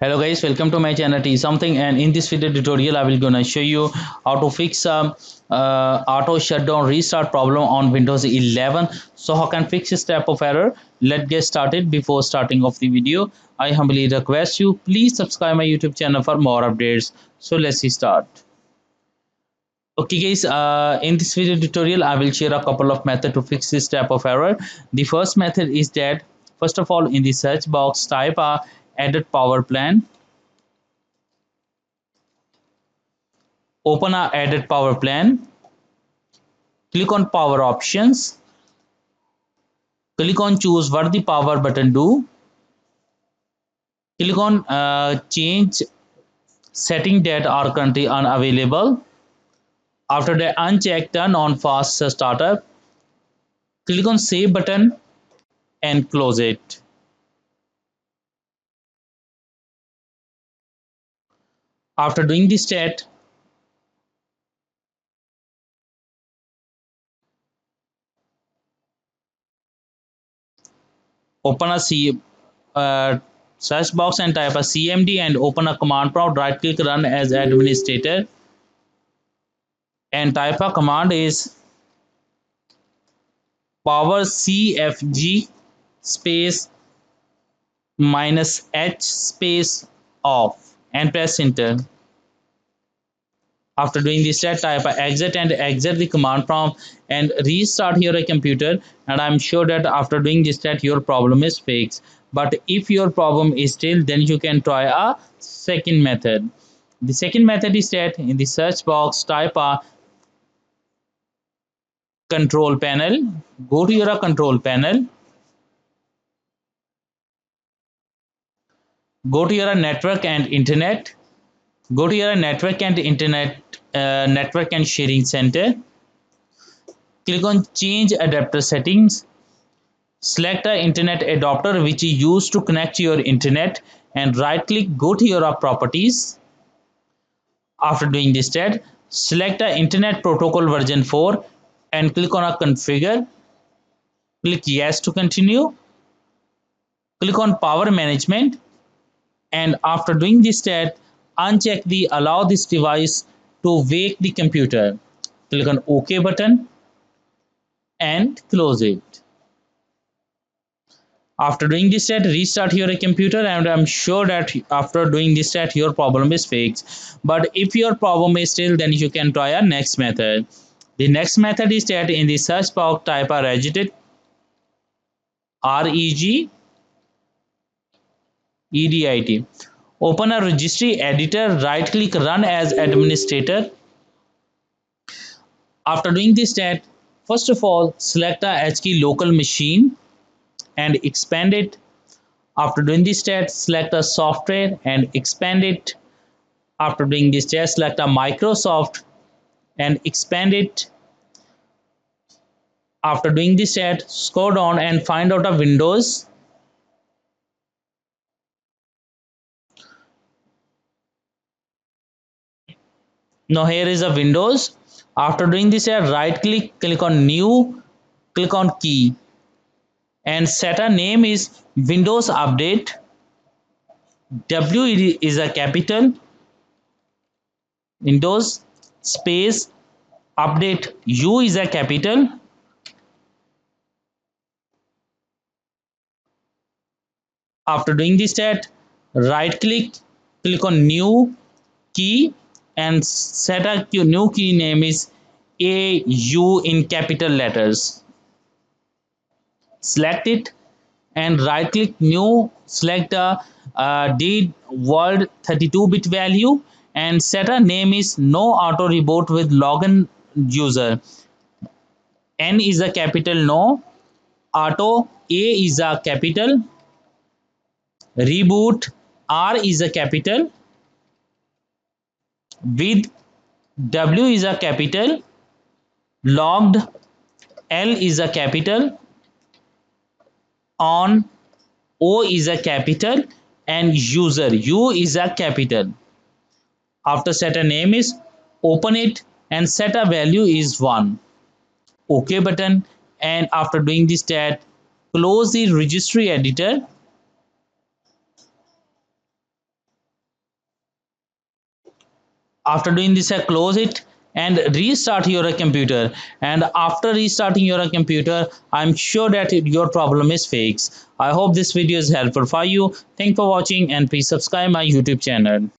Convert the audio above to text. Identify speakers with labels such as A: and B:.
A: Hello guys, welcome to my channel T something, and in this video tutorial I will gonna show you how to fix auto shutdown restart problem on Windows 11. So how can fix this type of error? Let's get started. Before starting of the video, I humbly request you please subscribe my YouTube channel for more updates. So let's start. Okay guys, in this video tutorial I will share a couple of methods to fix this type of error. The first method is that first of all in the search box type a added power plan. Open our added power plan, click on power options, click on choose what the power button do, click on change setting that are currently unavailable. After that, uncheck turn on fast startup, click on save button and close it. After doing this stat, open a search box and type a cmd and open a command prompt, right click run as administrator and type a command is power cfg space -h space off and press enter. After doing this step, type exit and exit the command prompt and restart your computer, and I'm sure that after doing this step your problem is fixed. But if your problem is still, then you can try a second method. The second method is that in the search box type a control panel, go to your control panel, go to your network and internet, go to your network and internet network and sharing center, click on change adapter settings, select the internet adapter which is used to connect your internet and right click, go to your properties. After doing this step, select the internet protocol version 4 and click on a configure, click yes to continue, click on power management, and after doing this step, uncheck the allow this device to wake the computer, click on OK button and close it. After doing this step, restart your computer, and I'm sure that after doing this step your problem is fixed. But if your problem is still, then you can try a next method. The next method is that in the search box type a regedit, regedit. Open a registry editor, right click run as administrator. After doing this step, first of all select a HKey local machine and expand it. After doing this step, select a software and expand it. After doing this step, select a Microsoft and expand it. After doing this step, scroll down and find out a Windows. Now here is a Windows. After doing this step, right click, click on new, click on key and set a name is Windows Update. W is a capital, Windows space update, U is a capital. After doing this step, right click, click on new key and set a new key name is AU in capital letters. Select it and right click new, select the D world 32-bit value and set a name is no auto reboot with login user. N is a capital no, auto A is a capital, reboot R is a capital, with W is a capital, logged L is a capital, on O is a capital and user U is a capital. After set a name is open it and set a value is 1. OK button, and after doing this step, close the registry editor After doing this, close it and restart your computer. And after restarting your computer, I'm sure that your problem is fixed. I hope this video is helpful for you. Thanks for watching and please subscribe my YouTube channel.